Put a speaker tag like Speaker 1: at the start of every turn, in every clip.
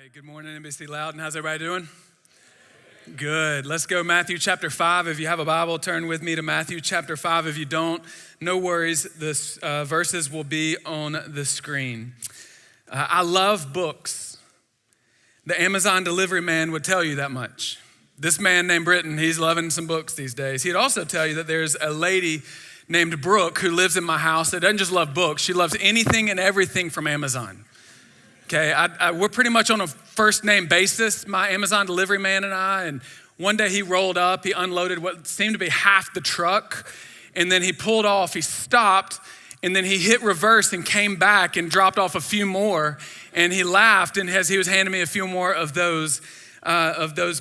Speaker 1: right, good morning, NBC Loudon. How's everybody doing? Good. Let's go Matthew chapter 5. If you have a Bible, turn with me to Matthew chapter 5. If you don't, no worries. This verses will be on the screen. I love books. The Amazon delivery man would tell you that much. This man named Britten, he's loving some books these days. He'd also tell you that there's a lady named Brooke who lives in my house that doesn't just love books. She loves anything and everything from Amazon. Okay, we're pretty much on a first name basis, my Amazon delivery man and I. And one day he rolled up, he unloaded what seemed to be half the truck. And then he pulled off, he stopped, and then he hit reverse and came back and dropped off a few more. And he laughed, and as he was handing me a few more of those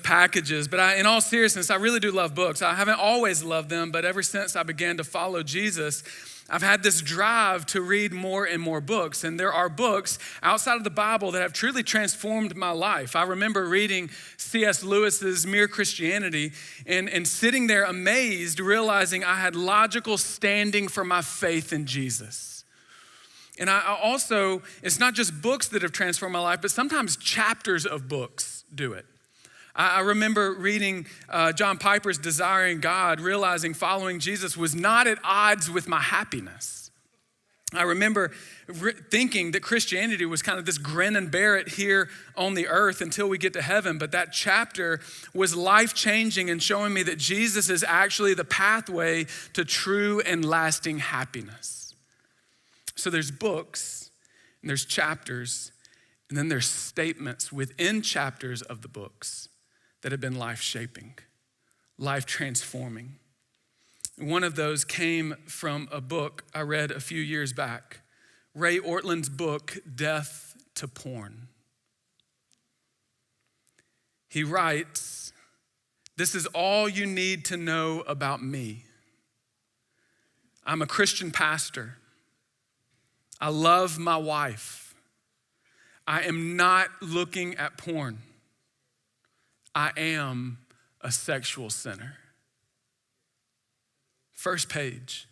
Speaker 1: packages. But in all seriousness, I really do love books. I haven't always loved them, but ever since I began to follow Jesus, I've had this drive to read more and more books. And there are books outside of the Bible that have truly transformed my life. I remember reading C.S. Lewis's Mere Christianity and sitting there amazed, realizing I had logical standing for my faith in Jesus. And I also, it's not just books that have transformed my life, but sometimes chapters of books do it. I remember reading John Piper's Desiring God, realizing following Jesus was not at odds with my happiness. I remember thinking that Christianity was kind of this grin and bear it here on the earth until we get to heaven. But that chapter was life-changing and showing me that Jesus is actually the pathway to true and lasting happiness. So there's books, and there's chapters, and then there's statements within chapters of the books that have been life-shaping, life-transforming. One of those came from a book I read a few years back, Ray Ortlund's book, Death to Porn. He writes, "This is all you need to know about me. I'm a Christian pastor. I love my wife. I am not looking at porn. I am a sexual sinner." First page,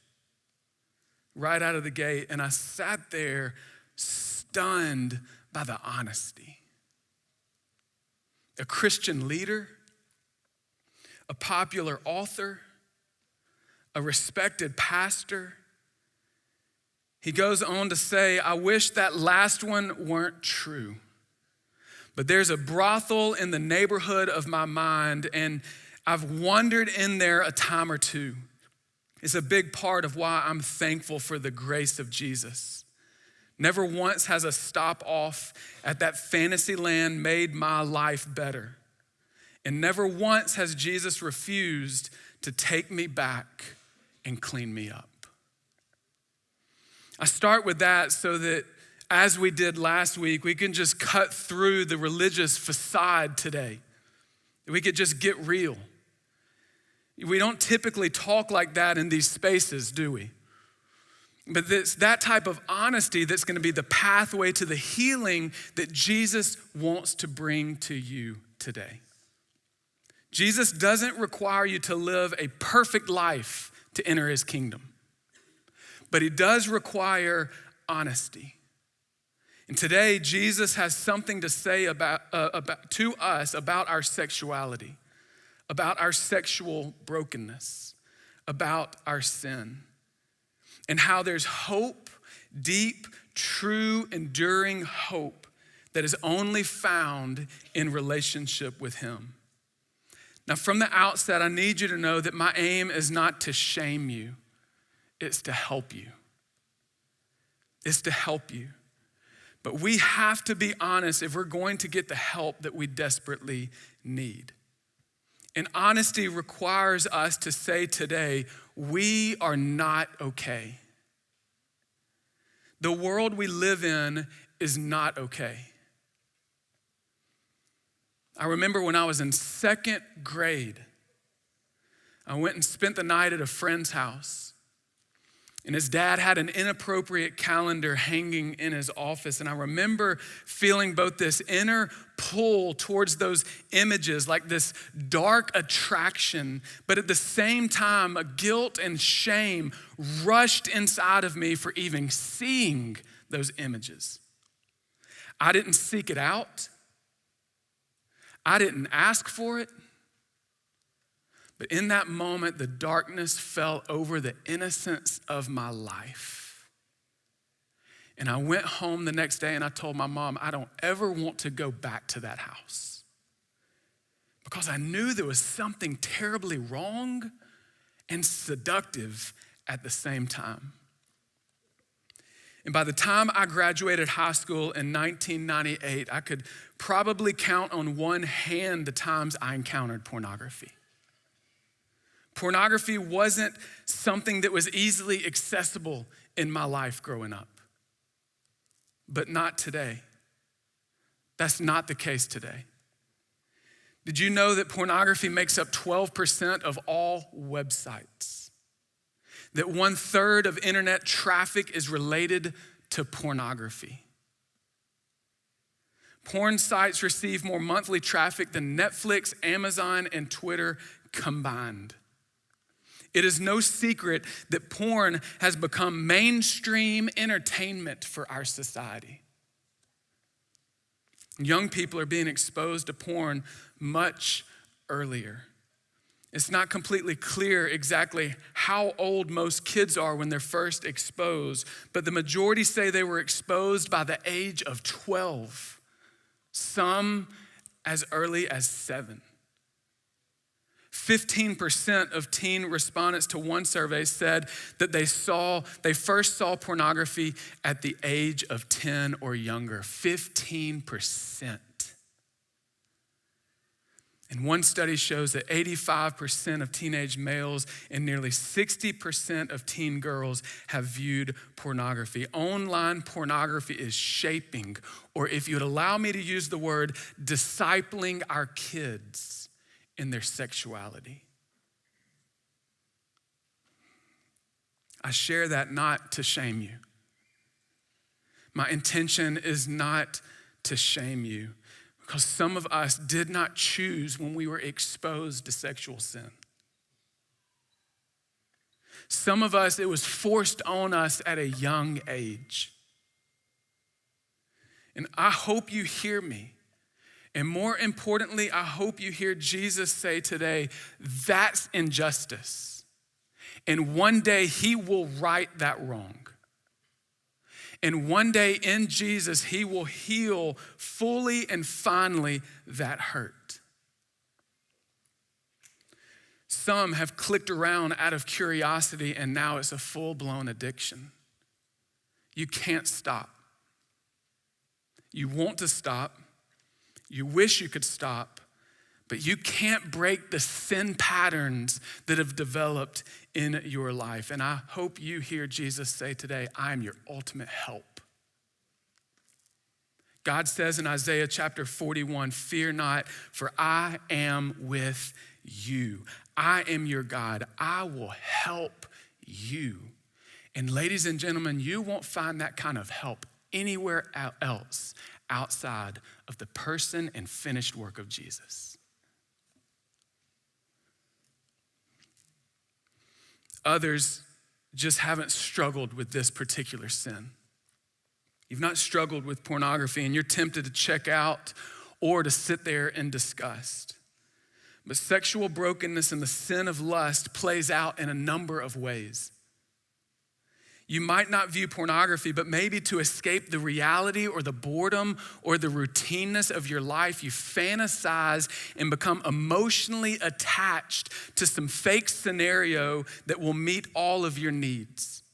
Speaker 1: right out of the gate, and I sat there stunned by the honesty. A Christian leader, a popular author, a respected pastor. He goes on to say, "I wish that last one weren't true. But there's a brothel in the neighborhood of my mind, and I've wandered in there a time or two. It's a big part of why I'm thankful for the grace of Jesus. Never once has a stop off at that fantasy land made my life better. And never once has Jesus refused to take me back and clean me up." I start with that so that as we did last week, we can just cut through the religious facade today. We could just get real. We don't typically talk like that in these spaces, do we? But it's that type of honesty that's going to be the pathway to the healing that Jesus wants to bring to you today. Jesus doesn't require you to live a perfect life to enter his kingdom, but he does require honesty. And today, Jesus has something to say to us about our sexuality, about our sexual brokenness, about our sin, and how there's hope, deep, true, enduring hope that is only found in relationship with him. Now, from the outset, I need you to know that my aim is not to shame you, it's to help you. It's to help you. But we have to be honest if we're going to get the help that we desperately need. And honesty requires us to say today, we are not okay. The world we live in is not okay. I remember when I was in second grade, I went and spent the night at a friend's house. And his dad had an inappropriate calendar hanging in his office. And I remember feeling both this inner pull towards those images, like this dark attraction, but at the same time, a guilt and shame rushed inside of me for even seeing those images. I didn't seek it out. I didn't ask for it, but in that moment, the darkness fell over the innocence of my life. And I went home the next day and I told my mom, I don't ever want to go back to that house. Because I knew there was something terribly wrong and seductive at the same time. And by the time I graduated high school in 1998, I could probably count on one hand the times I encountered pornography. Pornography wasn't something that was easily accessible in my life growing up. But not today. That's not the case today. Did you know that pornography makes up 12% of all websites? That 1/3 of internet traffic is related to pornography. Porn sites receive more monthly traffic than Netflix, Amazon, and Twitter combined. It is no secret that porn has become mainstream entertainment for our society. Young people are being exposed to porn much earlier. It's not completely clear exactly how old most kids are when they're first exposed, but the majority say they were exposed by the age of 12, some as early as 7. 15% of teen respondents to one survey said that they first saw pornography at the age of 10 or younger. 15%. And one study shows that 85% of teenage males and nearly 60% of teen girls have viewed pornography. Online pornography is shaping, or if you'd allow me to use the word, discipling our kids in their sexuality. I share that not to shame you. My intention is not to shame you, because some of us did not choose when we were exposed to sexual sin. Some of us, it was forced on us at a young age. And I hope you hear me. And more importantly, I hope you hear Jesus say today, that's injustice. And one day he will right that wrong. And one day in Jesus, he will heal fully and finally that hurt. Some have clicked around out of curiosity and now it's a full-blown addiction. You can't stop. You want to stop. You wish you could stop, but you can't break the sin patterns that have developed in your life. And I hope you hear Jesus say today, I am your ultimate help. God says in Isaiah chapter 41, fear not, for I am with you. I am your God. I will help you. And ladies and gentlemen, you won't find that kind of help anywhere else outside of the person and finished work of Jesus. Others just haven't struggled with this particular sin. You've not struggled with pornography and you're tempted to check out or to sit there in disgust. But sexual brokenness and the sin of lust plays out in a number of ways. You might not view pornography, but maybe to escape the reality or the boredom or the routineness of your life, you fantasize and become emotionally attached to some fake scenario that will meet all of your needs.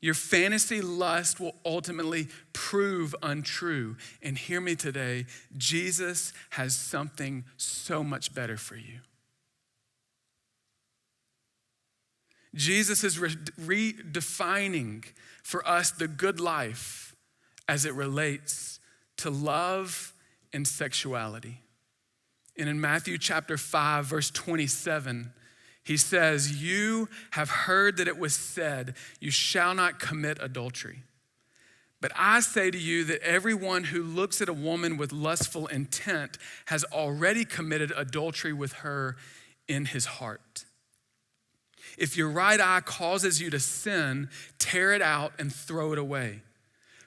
Speaker 1: Your fantasy lust will ultimately prove untrue. And hear me today, Jesus has something so much better for you. Jesus is redefining for us the good life as it relates to love and sexuality. And in Matthew chapter 5, verse 27, he says, you have heard that it was said, you shall not commit adultery. But I say to you that everyone who looks at a woman with lustful intent has already committed adultery with her in his heart. If your right eye causes you to sin, tear it out and throw it away.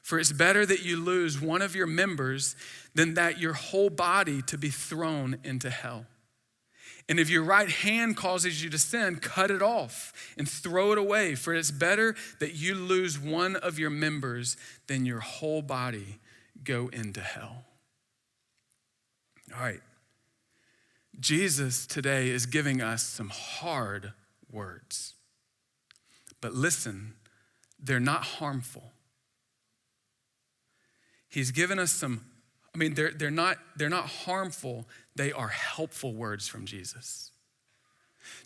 Speaker 1: For it's better that you lose one of your members than that your whole body to be thrown into hell. And if your right hand causes you to sin, cut it off and throw it away, for it's better that you lose one of your members than your whole body go into hell. All right. Jesus today is giving us some hard words. But listen, they're not harmful. He's given us they're not harmful, they are helpful words from Jesus.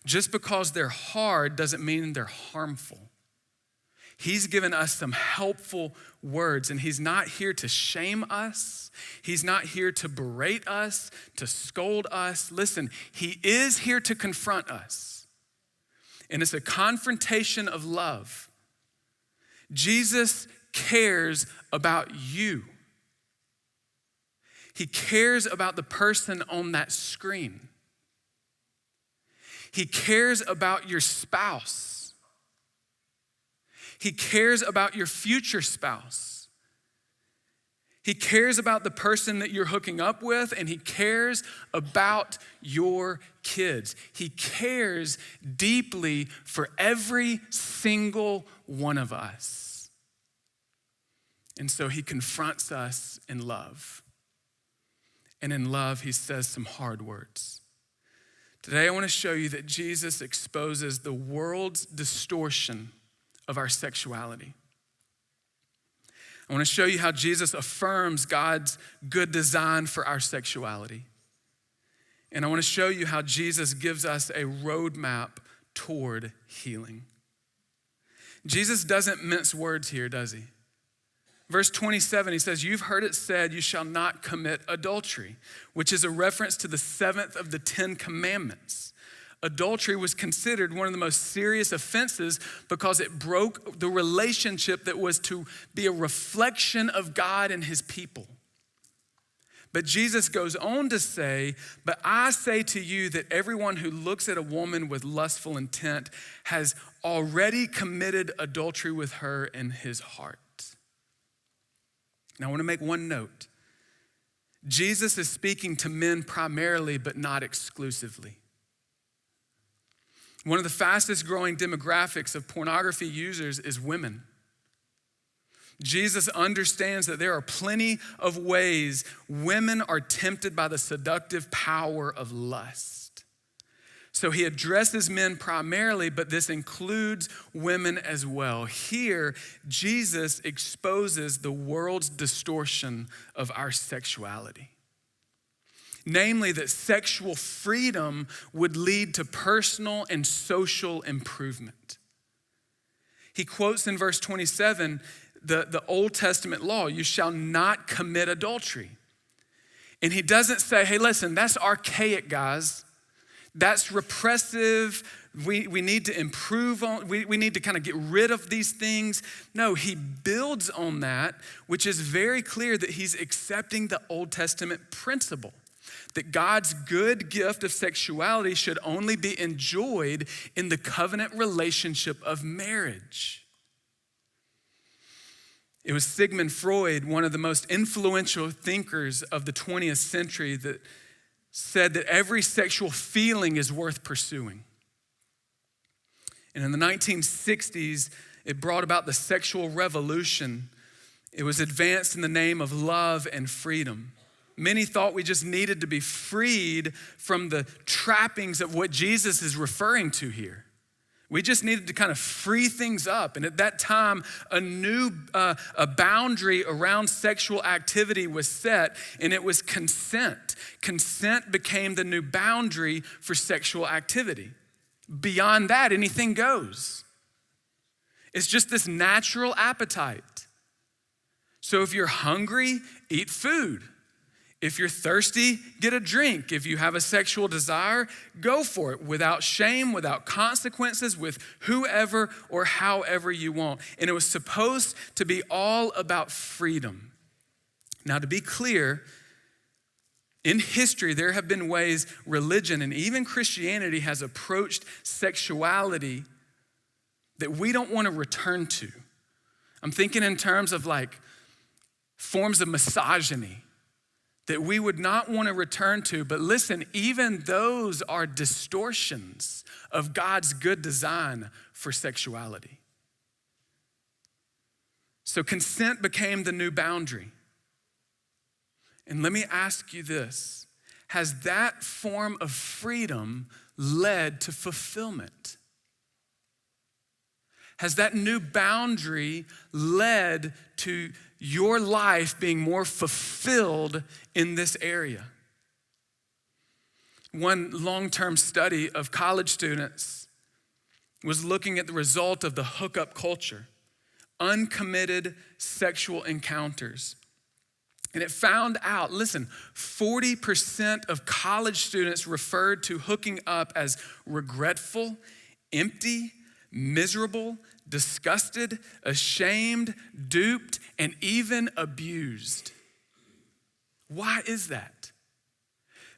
Speaker 1: Just because they're hard doesn't mean they're harmful. He's given us some helpful words, and he's not here to shame us. He's not here to berate us, to scold us. Listen, he is here to confront us. And it's a confrontation of love. Jesus cares about you. He cares about the person on that screen. He cares about your spouse. He cares about your future spouse. He cares about the person that you're hooking up with, and he cares about your kids. He cares deeply for every single one of us. And so he confronts us in love. And in love, he says some hard words. Today, I want to show you that Jesus exposes the world's distortion of our sexuality. I want to show you how Jesus affirms God's good design for our sexuality. And I want to show you how Jesus gives us a roadmap toward healing. Jesus doesn't mince words here, does he? Verse 27, he says, "You've heard it said, you shall not commit adultery," which is a reference to the 7th of the 10 commandments. Adultery was considered one of the most serious offenses because it broke the relationship that was to be a reflection of God and his people. But Jesus goes on to say, "But I say to you that everyone who looks at a woman with lustful intent has already committed adultery with her in his heart." Now I want to make one note. Jesus is speaking to men primarily, but not exclusively. One of the fastest growing demographics of pornography users is women. Jesus understands that there are plenty of ways women are tempted by the seductive power of lust. So he addresses men primarily, but this includes women as well. Here, Jesus exposes the world's distortion of our sexuality. Namely, that sexual freedom would lead to personal and social improvement. He quotes in verse 27, the Old Testament law, "You shall not commit adultery." And he doesn't say, "Hey, listen, that's archaic, guys. That's repressive. We need to improve on, we need to kind of get rid of these things." No, he builds on that, which is very clear that he's accepting the Old Testament principle that God's good gift of sexuality should only be enjoyed in the covenant relationship of marriage. It was Sigmund Freud, one of the most influential thinkers of the 20th century, that said that every sexual feeling is worth pursuing. And in the 1960s, it brought about the sexual revolution. It was advanced in the name of love and freedom. Many thought we just needed to be freed from the trappings of what Jesus is referring to here. We just needed to kind of free things up. And at that time, a new a boundary around sexual activity was set, and it was consent. Consent became the new boundary for sexual activity. Beyond that, anything goes. It's just this natural appetite. So if you're hungry, eat food. If you're thirsty, get a drink. If you have a sexual desire, go for it without shame, without consequences, with whoever or however you want. And it was supposed to be all about freedom. Now, to be clear, in history, there have been ways religion and even Christianity has approached sexuality that we don't want to return to. I'm thinking in terms of like forms of misogyny, that we would not want to return to. But listen, even those are distortions of God's good design for sexuality. So consent became the new boundary. And let me ask you this. Has that form of freedom led to fulfillment? Has that new boundary led to your life being more fulfilled in this area? One long-term study of college students was looking at the result of the hookup culture, uncommitted sexual encounters. And it found out, listen, 40% of college students referred to hooking up as regretful, empty, miserable, disgusted, ashamed, duped, and even abused. Why is that?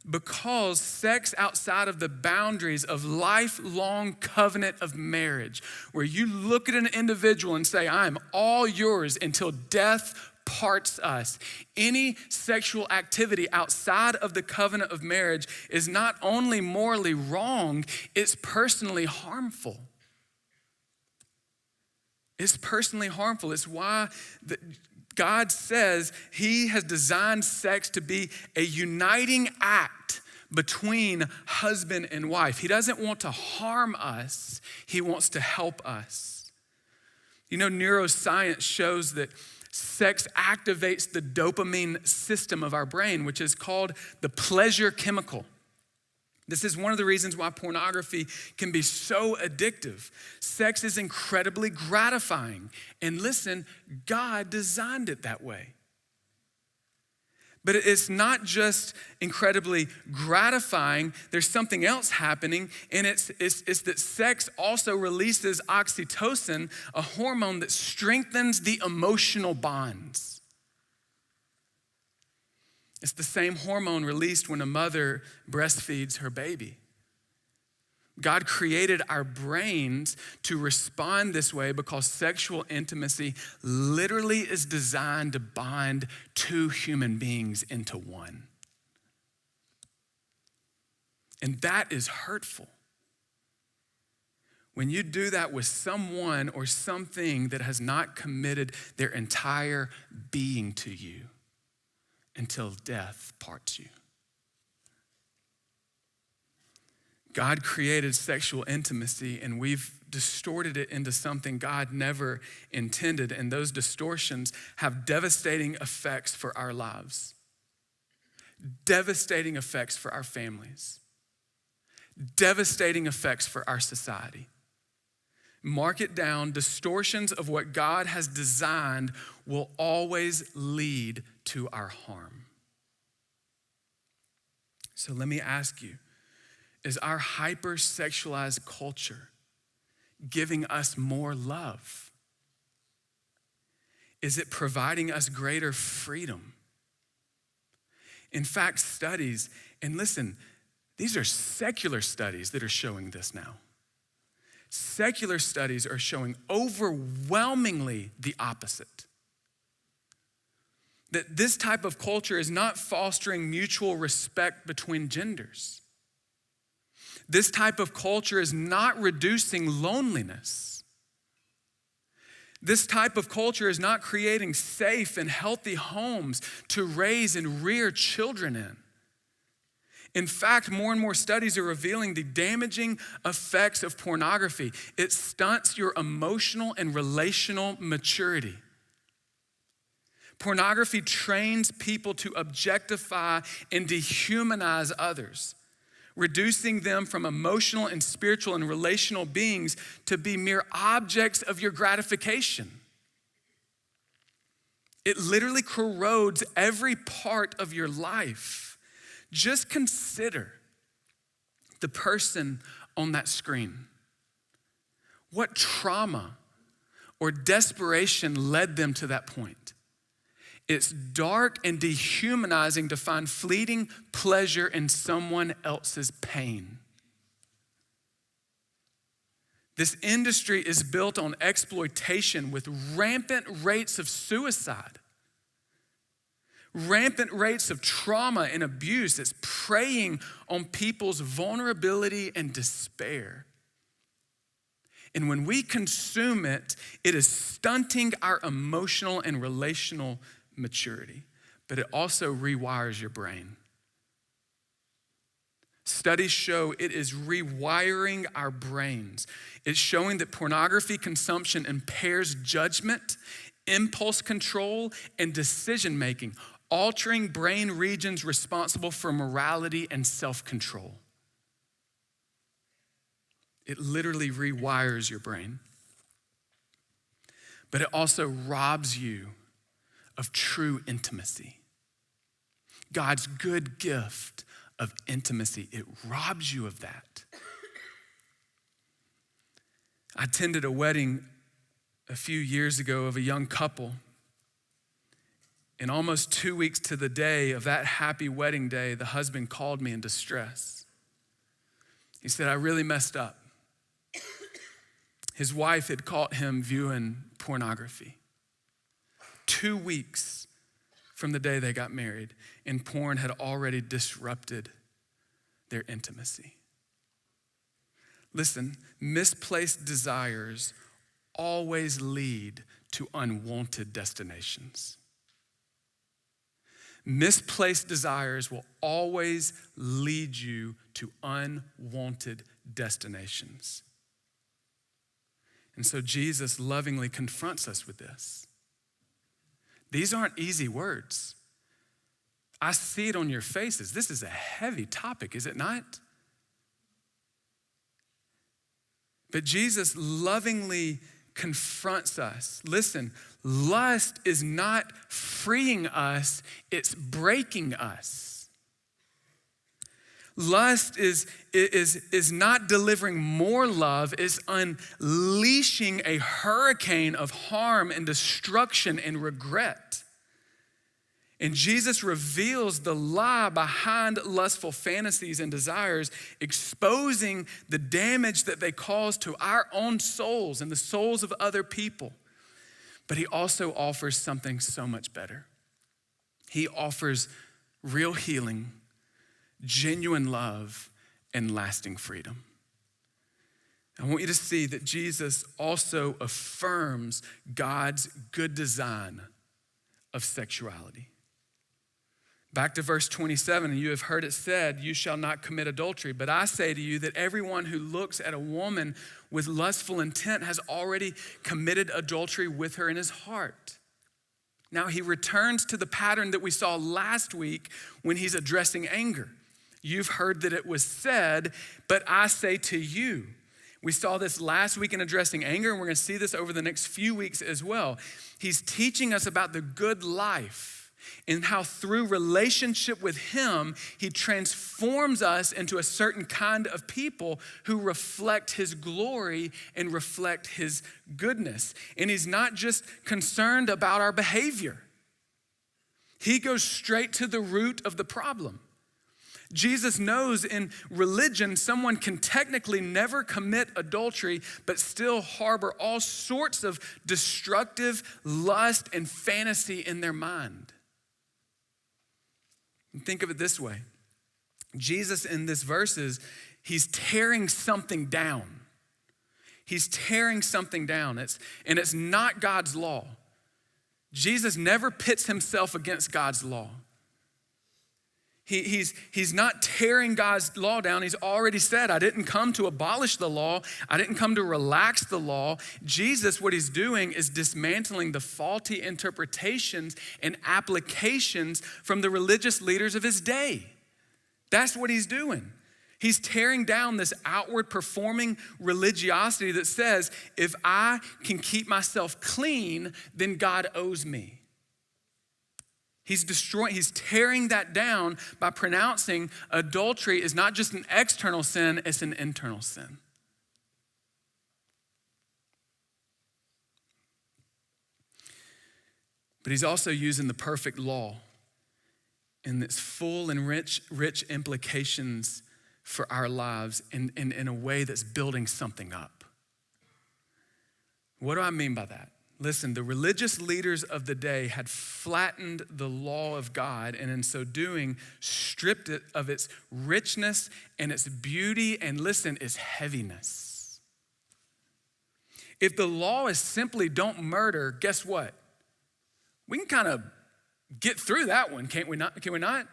Speaker 1: Because sex outside of the boundaries of lifelong covenant of marriage, where you look at an individual and say, I am all yours until death parts us. Any sexual activity outside of the covenant of marriage is not only morally wrong, it's personally harmful. It's personally harmful. It's why God says he has designed sex to be a uniting act between husband and wife. He doesn't want to harm us. He wants to help us. You know, neuroscience shows that sex activates the dopamine system of our brain, which is called the pleasure chemical. This is one of the reasons why pornography can be so addictive. Sex is incredibly gratifying. And listen, God designed it that way. But it's not just incredibly gratifying. There's something else happening, and it's that sex also releases oxytocin, a hormone that strengthens the emotional bonds. It's the same hormone released when a mother breastfeeds her baby. God created our brains to respond this way because sexual intimacy literally is designed to bind two human beings into one. And that is hurtful. When you do that with someone or something that has not committed their entire being to you until death parts you. God created sexual intimacy, and we've distorted it into something God never intended, and those distortions have devastating effects for our lives, devastating effects for our families, devastating effects for our society. Mark it down, distortions of what God has designed will always lead to our harm. So let me ask you, is our hypersexualized culture giving us more love? Is it providing us greater freedom? In fact, studies, and listen, these are secular studies that are showing this now. Secular studies are showing overwhelmingly the opposite. That this type of culture is not fostering mutual respect between genders. This type of culture is not reducing loneliness. This type of culture is not creating safe and healthy homes to raise and rear children in. In fact, more and more studies are revealing the damaging effects of pornography. It stunts your emotional and relational maturity. Pornography trains people to objectify and dehumanize others, reducing them from emotional and spiritual and relational beings to be mere objects of your gratification. It literally corrodes every part of your life. Just consider the person on that screen. What trauma or desperation led them to that point? It's dark and dehumanizing to find fleeting pleasure in someone else's pain. This industry is built on exploitation with rampant rates of suicide. rampant rates of trauma and abuse. It's preying on people's vulnerability and despair. And when we consume it, it is stunting our emotional and relational maturity, but it also rewires your brain. Studies show it is rewiring our brains. It's showing that pornography consumption impairs judgment, impulse control, and decision-making, altering brain regions responsible for morality and self-control. It literally rewires your brain. But it also robs you of true intimacy. God's good gift of intimacy, it robs you of that. I attended a wedding a few years ago of a young couple. And almost 2 weeks to the day of that happy wedding day, the husband called me in distress. He said, I really messed up. His wife had caught him viewing pornography. 2 weeks from the day they got married, and porn had already disrupted their intimacy. Listen, misplaced desires always lead to unwanted destinations. Misplaced desires will always lead you to unwanted destinations. And so Jesus lovingly confronts us with this. These aren't easy words. I see it on your faces. This is a heavy topic, is it not? But Jesus lovingly confronts us. Listen, lust is not freeing us, it's breaking us. Lust is not delivering more love, it's unleashing a hurricane of harm and destruction and regret. And Jesus reveals the lie behind lustful fantasies and desires, exposing the damage that they cause to our own souls and the souls of other people. But he also offers something so much better. He offers real healing, genuine love, and lasting freedom. I want you to see that Jesus also affirms God's good design of sexuality. Back to verse 27, and you have heard it said, you shall not commit adultery. But I say to you that everyone who looks at a woman with lustful intent has already committed adultery with her in his heart. Now he returns to the pattern that we saw last week when he's addressing anger. You've heard that it was said, but I say to you. We saw this last week in addressing anger, and we're going to see this over the next few weeks as well. He's teaching us about the good life and how through relationship with him, he transforms us into a certain kind of people who reflect his glory and reflect his goodness. And he's not just concerned about our behavior. He goes straight to the root of the problem. Jesus knows in religion, someone can technically never commit adultery, but still harbor all sorts of destructive lust and fantasy in their mind. And think of it this way. Jesus in this verses, he's tearing something down. He's tearing something down. It's not God's law. Jesus never pits himself against God's law. He's not tearing God's law down. He's already said, I didn't come to abolish the law. I didn't come to relax the law. Jesus, what he's doing is dismantling the faulty interpretations and applications from the religious leaders of his day. That's what he's doing. He's tearing down this outward performing religiosity that says, if I can keep myself clean, then God owes me. He's tearing that down by pronouncing adultery is not just an external sin, it's an internal sin. But he's also using the perfect law in its full and rich implications for our lives in a way that's building something up. What do I mean by that? Listen, the religious leaders of the day had flattened the law of God, and in so doing, stripped it of its richness and its beauty, and listen, its heaviness. If the law is simply don't murder, guess what? We can kind of get through that one, can't we not? Can we not?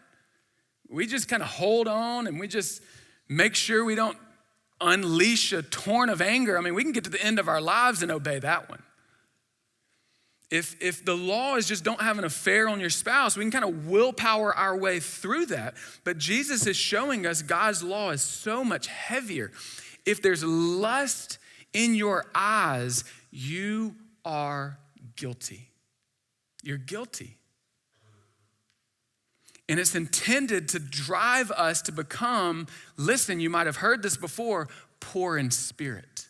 Speaker 1: We just kind of hold on and we just make sure we don't unleash a torrent of anger. I mean, we can get to the end of our lives and obey that one. If the law is just don't have an affair on your spouse, we can kind of willpower our way through that. But Jesus is showing us God's law is so much heavier. If there's lust in your eyes, you are guilty. You're guilty. And it's intended to drive us to become, listen, you might have heard this before, poor in spirit.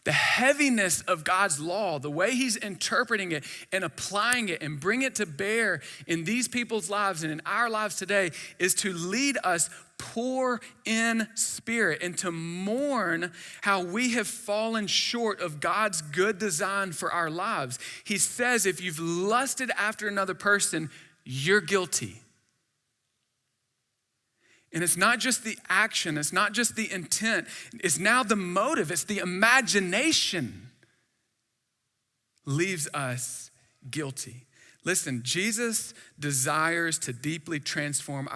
Speaker 1: The heaviness of God's law, the way he's interpreting it and applying it and bring it to bear in these people's lives and in our lives today is to lead us poor in spirit and to mourn how we have fallen short of God's good design for our lives. He says, if you've lusted after another person, you're guilty. And it's not just the action, it's not just the intent, it's now the motive, it's the imagination leaves us guilty. Listen, Jesus desires to deeply transform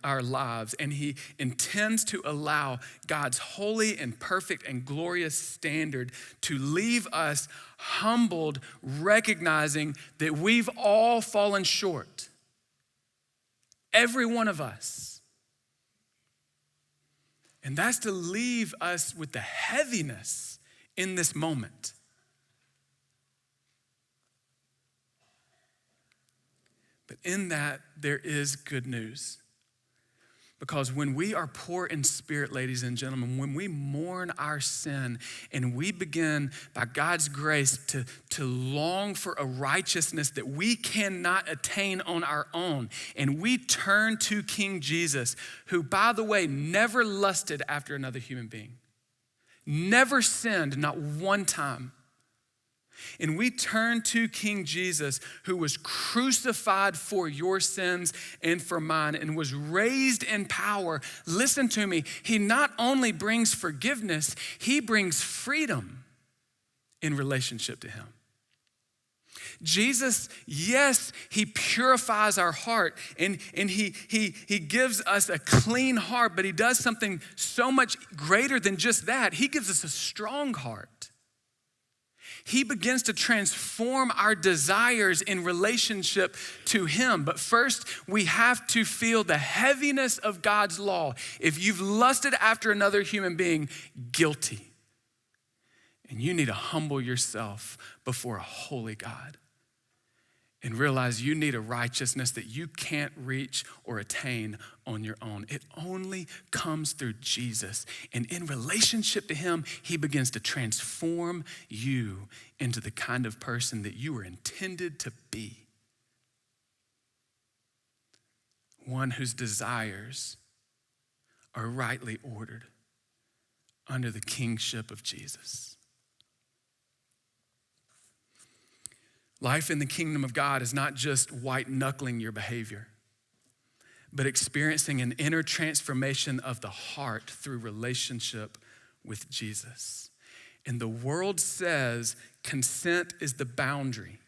Speaker 1: our lives, and he intends to allow God's holy and perfect and glorious standard to leave us humbled, recognizing that we've all fallen short. Every one of us. And that's to leave us with the heaviness in this moment. But in that, there is good news. Because when we are poor in spirit, ladies and gentlemen, when we mourn our sin and we begin, by God's grace, to long for a righteousness that we cannot attain on our own, and we turn to King Jesus, who, by the way, never lusted after another human being, never sinned, not one time. And we turn to King Jesus, who was crucified for your sins and for mine and was raised in power. Listen to me. He not only brings forgiveness, he brings freedom in relationship to him. Jesus, yes, he purifies our heart and he gives us a clean heart, but he does something so much greater than just that. He gives us a strong heart. He begins to transform our desires in relationship to him. But first, we have to feel the heaviness of God's law. If you've lusted after another human being, guilty. And you need to humble yourself before a holy God and realize you need a righteousness that you can't reach or attain on your own. It only comes through Jesus. And in relationship to him, he begins to transform you into the kind of person that you were intended to be. One whose desires are rightly ordered under the kingship of Jesus. Life in the kingdom of God is not just white-knuckling your behavior, but experiencing an inner transformation of the heart through relationship with Jesus. And the world says consent is the boundary.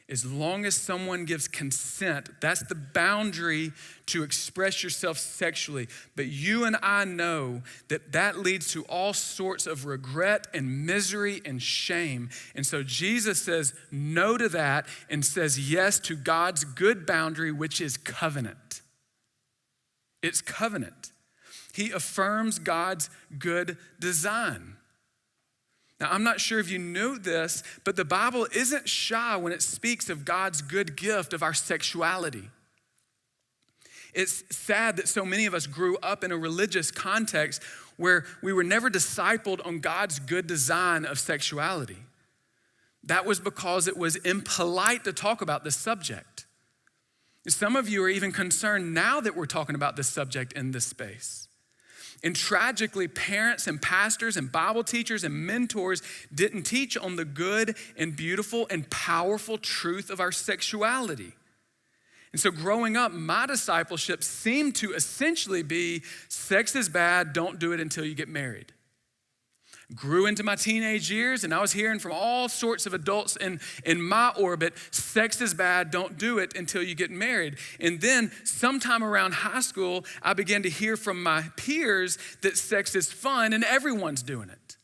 Speaker 1: As long as someone gives consent, that's the boundary to express yourself sexually. But you and I know that that leads to all sorts of regret and misery and shame. And so Jesus says no to that and says yes to God's good boundary, which is covenant. It's covenant. He affirms God's good design. Now, I'm not sure if you knew this, but the Bible isn't shy when it speaks of God's good gift of our sexuality. It's sad that so many of us grew up in a religious context where we were never discipled on God's good design of sexuality. That was because it was impolite to talk about this subject. Some of you are even concerned now that we're talking about this subject in this space. And tragically, parents and pastors and Bible teachers and mentors didn't teach on the good and beautiful and powerful truth of our sexuality. And so growing up, my discipleship seemed to essentially be sex is bad, don't do it until you get married. Grew into my teenage years, and I was hearing from all sorts of adults in my orbit, sex is bad, don't do it until you get married. And then sometime around high school, I began to hear from my peers that sex is fun and everyone's doing it.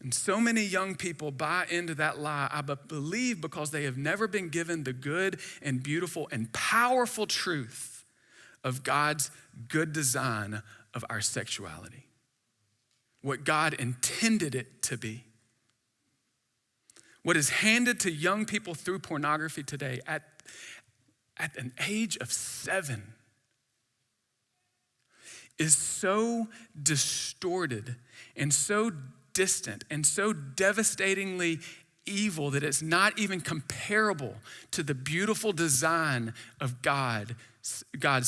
Speaker 1: And so many young people buy into that lie, I believe, because they have never been given the good and beautiful and powerful truth of God's good design of our sexuality, what God intended it to be. What is handed to young people through pornography today at an age of 7 is so distorted and so distant and so devastatingly evil that it's not even comparable to the beautiful design of God's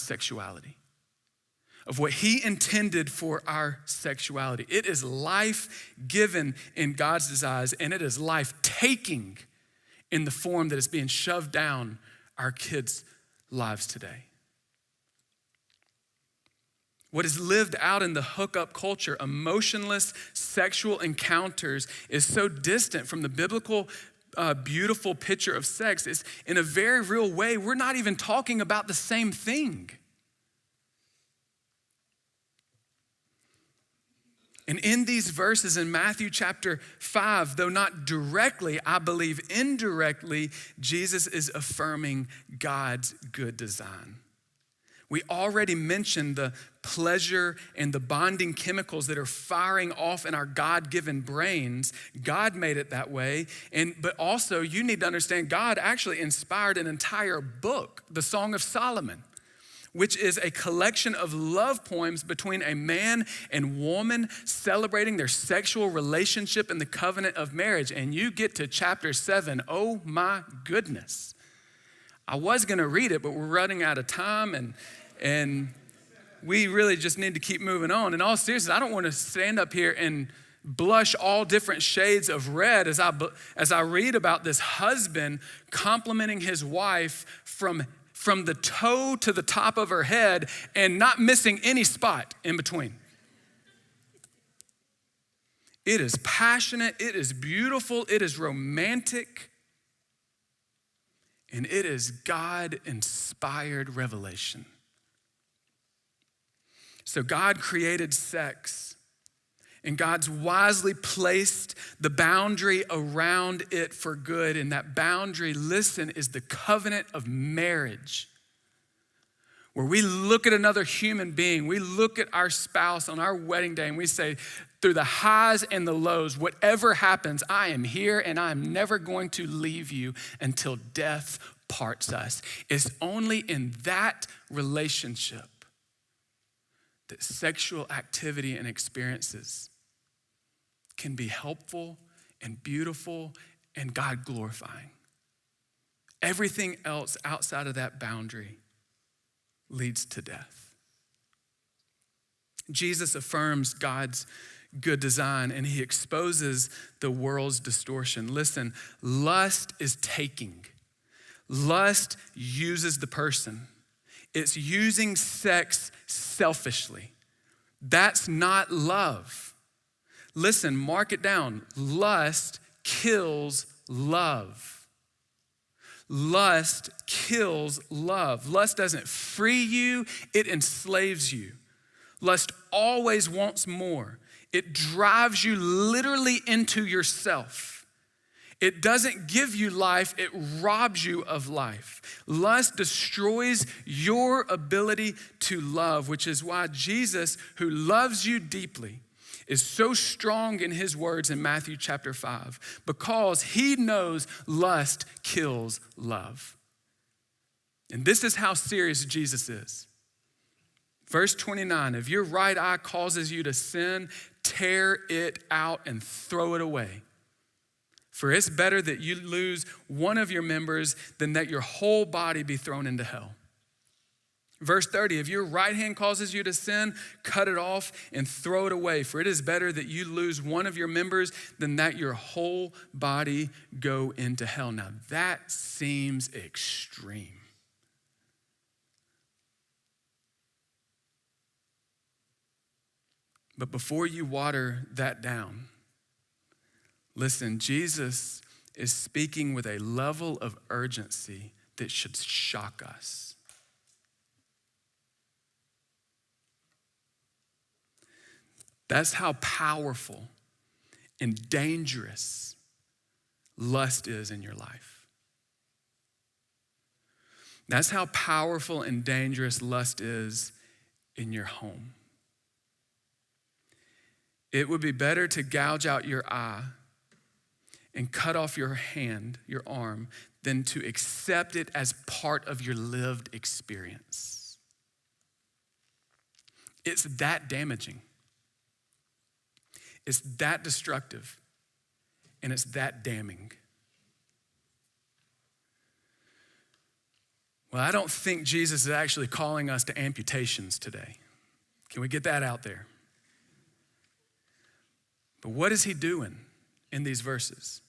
Speaker 1: sexuality, of what he intended for our sexuality. It is life given in God's desires, and it is life taking in the form that is being shoved down our kids' lives today. What is lived out in the hookup culture, emotionless sexual encounters, is so distant from the biblical beautiful picture of sex. It's in a very real way, we're not even talking about the same thing. And in these verses in Matthew chapter 5, though not directly, I believe indirectly, Jesus is affirming God's good design. We already mentioned the pleasure and the bonding chemicals that are firing off in our God-given brains. God made it that way. But also, you need to understand, God actually inspired an entire book, the Song of Solomon, which is a collection of love poems between a man and woman celebrating their sexual relationship in the covenant of marriage. And you get to chapter 7, oh my goodness. I was gonna read it, but we're running out of time and we really just need to keep moving on. In all seriousness, I don't wanna stand up here and blush all different shades of red as I read about this husband complimenting his wife from the toe to the top of her head and not missing any spot in between. It is passionate, it is beautiful, it is romantic, and it is God-inspired revelation. So God created sex, and God's wisely placed the boundary around it for good. And that boundary, listen, is the covenant of marriage, where we look at another human being, we look at our spouse on our wedding day, and we say, through the highs and the lows, whatever happens, I am here and I'm never going to leave you until death parts us. It's only in that relationship that sexual activity and experiences can be helpful and beautiful and God glorifying. Everything else outside of that boundary leads to death. Jesus affirms God's good design and he exposes the world's distortion. Listen, lust is taking. Lust uses the person. It's using sex selfishly. That's not love. Listen, mark it down. Lust kills love. Lust kills love. Lust doesn't free you, it enslaves you. Lust always wants more. It drives you literally into yourself. It doesn't give you life, it robs you of life. Lust destroys your ability to love, which is why Jesus, who loves you deeply, is so strong in his words in Matthew chapter 5, because he knows lust kills love. And this is how serious Jesus is. Verse 29, if your right eye causes you to sin, tear it out and throw it away. For it's better that you lose one of your members than that your whole body be thrown into hell. Verse 30, if your right hand causes you to sin, cut it off and throw it away. For it is better that you lose one of your members than that your whole body go into hell. Now that seems extreme. But before you water that down, listen, Jesus is speaking with a level of urgency that should shock us. That's how powerful and dangerous lust is in your life. That's how powerful and dangerous lust is in your home. It would be better to gouge out your eye and cut off your hand, your arm, than to accept it as part of your lived experience. It's that damaging. It's that destructive, and it's that damning. Well, I don't think Jesus is actually calling us to amputations today. Can we get that out there? But what is he doing in these verses?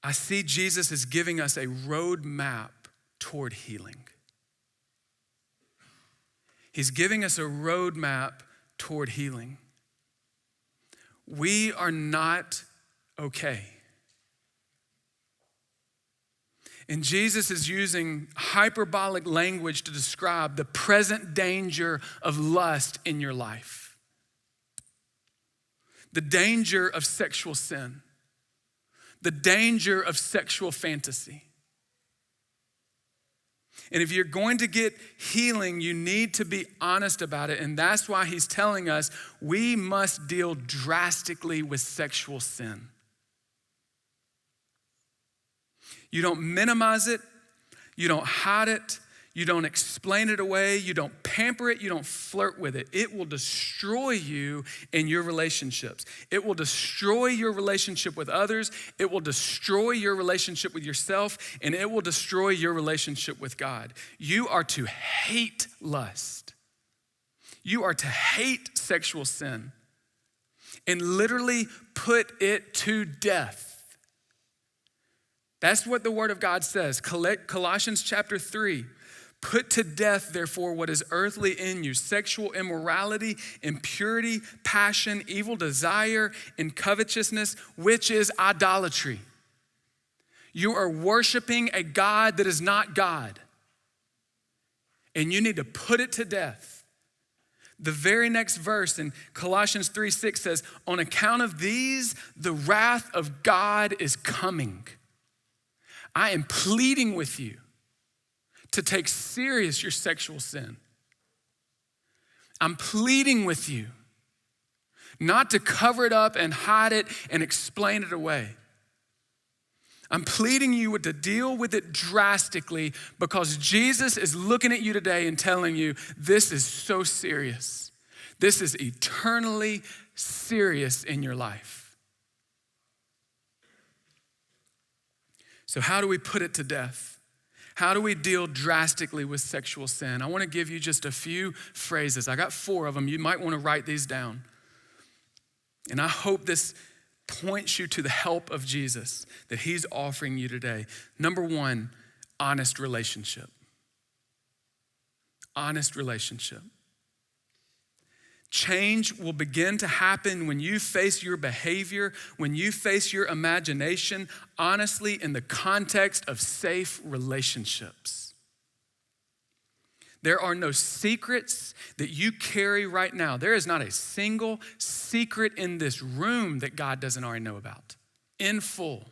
Speaker 1: I see Jesus is giving us a roadmap toward healing. He's giving us a roadmap toward healing. We are not okay. And Jesus is using hyperbolic language to describe the present danger of lust in your life. The danger of sexual sin. The danger of sexual fantasy. And if you're going to get healing, you need to be honest about it. And that's why he's telling us we must deal drastically with sexual sin. You don't minimize it. You don't hide it. You don't explain it away. You don't pamper it. You don't flirt with it. It will destroy you in your relationships. It will destroy your relationship with others. It will destroy your relationship with yourself, and it will destroy your relationship with God. You are to hate lust. You are to hate sexual sin and literally put it to death. That's what the Word of God says. Colossians chapter 3. Put to death, therefore, what is earthly in you: sexual immorality, impurity, passion, evil desire, and covetousness, which is idolatry. You are worshiping a God that is not God, and you need to put it to death. The very next verse in Colossians 3:6 says, on account of these, the wrath of God is coming. I am pleading with you to take serious your sexual sin. I'm pleading with you not to cover it up and hide it and explain it away. I'm pleading you to deal with it drastically because Jesus is looking at you today and telling you this is so serious. This is eternally serious in your life. So how do we put it to death? How do we deal drastically with sexual sin? I want to give you just a few phrases. I got 4 of them. You might want to write these down. And I hope this points you to the help of Jesus that he's offering you today. Number 1, honest relationship. Honest relationship. Change will begin to happen when you face your behavior, when you face your imagination, honestly, in the context of safe relationships. There are no secrets that you carry right now. There is not a single secret in this room that God doesn't already know about, in full.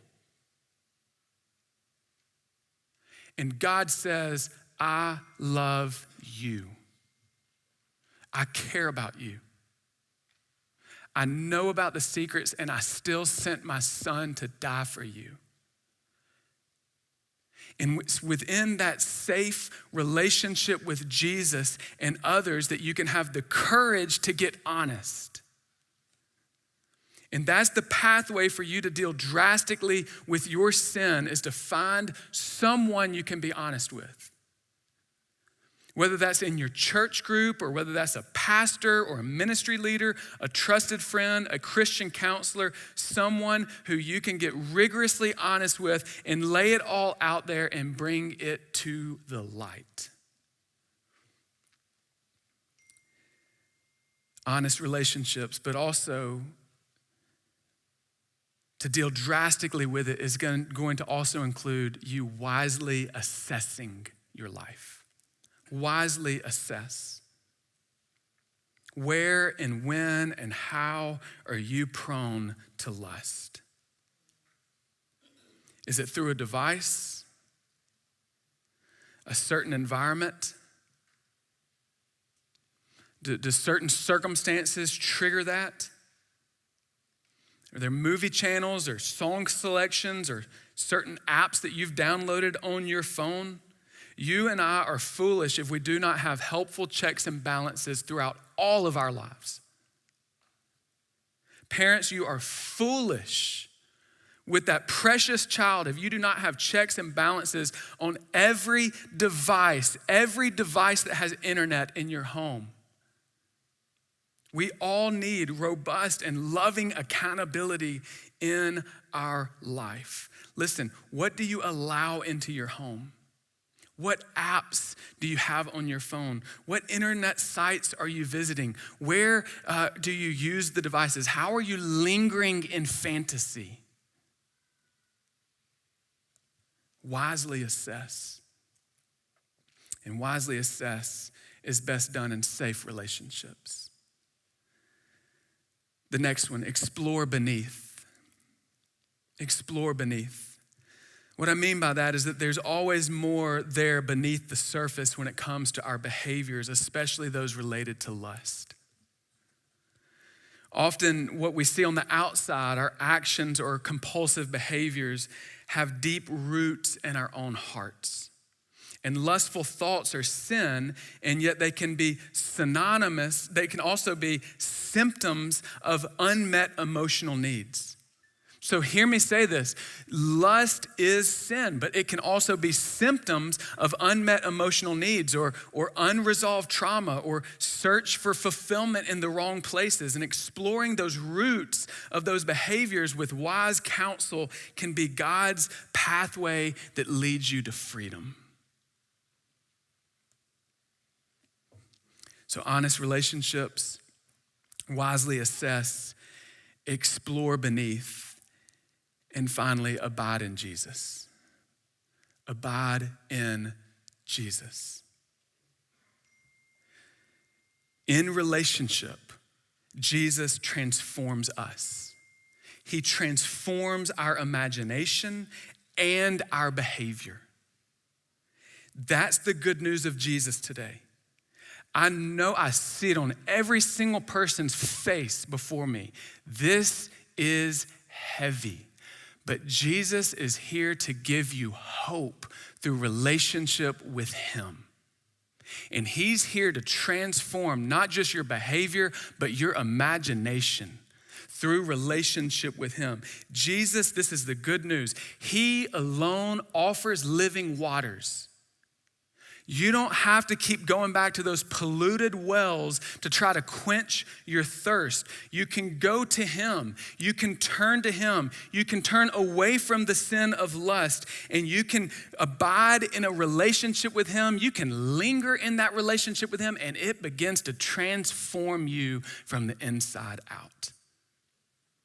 Speaker 1: And God says, I love you. I care about you. I know about the secrets, and I still sent my son to die for you. And within that safe relationship with Jesus and others, that you can have the courage to get honest. And that's the pathway for you to deal drastically with your sin, is to find someone you can be honest with. Whether that's in your church group or whether that's a pastor or a ministry leader, a trusted friend, a Christian counselor, someone who you can get rigorously honest with and lay it all out there and bring it to the light. Honest relationships, but also to deal drastically with it is going to also include you wisely assessing your life. Wisely assess. Where and when and how are you prone to lust? Is it through a device? A certain environment? Do certain circumstances trigger that? Are there movie channels or song selections or certain apps that you've downloaded on your phone? You and I are foolish if we do not have helpful checks and balances throughout all of our lives. Parents, you are foolish with that precious child if you do not have checks and balances on every device that has internet in your home. We all need robust and loving accountability in our life. Listen, what do you allow into your home? What apps do you have on your phone? What internet sites are you visiting? Where do you use the devices? How are you lingering in fantasy? Wisely assess. And wisely assess is best done in safe relationships. The next one, explore beneath. Explore beneath. What I mean by that is that there's always more there beneath the surface when it comes to our behaviors, especially those related to lust. Often what we see on the outside, our actions or compulsive behaviors, have deep roots in our own hearts. And lustful thoughts are sin, and yet they can be synonymous. They can also be symptoms of unmet emotional needs. So hear me say this, lust is sin, but it can also be symptoms of unmet emotional needs or unresolved trauma or search for fulfillment in the wrong places. And exploring those roots of those behaviors with wise counsel can be God's pathway that leads you to freedom. So honest relationships, wisely assess, explore beneath, and finally, abide in Jesus. Abide in Jesus. In relationship, Jesus transforms us. He transforms our imagination and our behavior. That's the good news of Jesus today. I know I see it on every single person's face before me. This is heavy. But Jesus is here to give you hope through relationship with him. And he's here to transform not just your behavior, but your imagination through relationship with him. Jesus, this is the good news. He alone offers living waters. You don't have to keep going back to those polluted wells to try to quench your thirst. You can go to him. You can turn to him. You can turn away from the sin of lust, and you can abide in a relationship with him. You can linger in that relationship with him, and it begins to transform you from the inside out.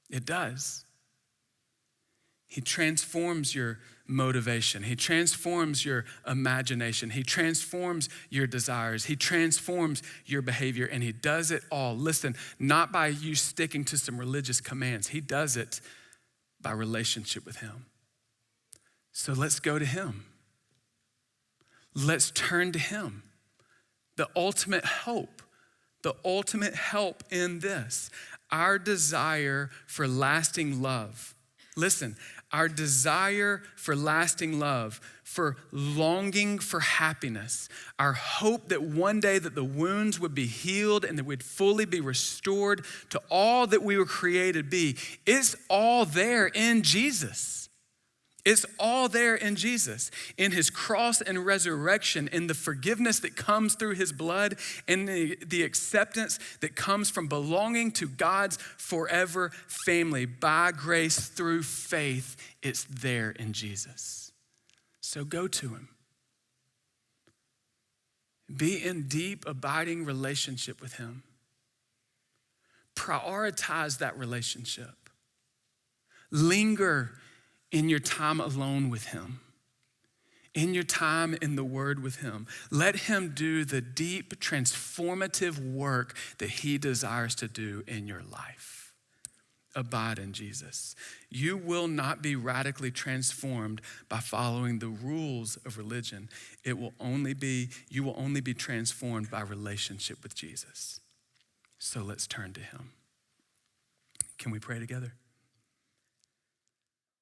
Speaker 1: It does. He transforms your motivation. He transforms your imagination. He transforms your desires. He transforms your behavior, and he does it all. Listen, not by you sticking to some religious commands. He does it by relationship with him. So let's go to him. Let's turn to him. The ultimate hope in this, our desire for lasting love. Listen, our desire for lasting love, for longing for happiness, our hope that one day that the wounds would be healed and that we'd fully be restored to all that we were created to be, it's all there in Jesus. It's all there in Jesus, in his cross and resurrection, in the forgiveness that comes through his blood, and the acceptance that comes from belonging to God's forever family by grace through faith. It's there in Jesus. So go to him. Be in deep, abiding relationship with him. Prioritize that relationship. Linger in your time alone with him, in your time in the word with him. Let him do the deep, transformative work that he desires to do in your life. Abide in Jesus. You will not be radically transformed by following the rules of religion. You will only be transformed by relationship with Jesus. So let's turn to him. Can we pray together?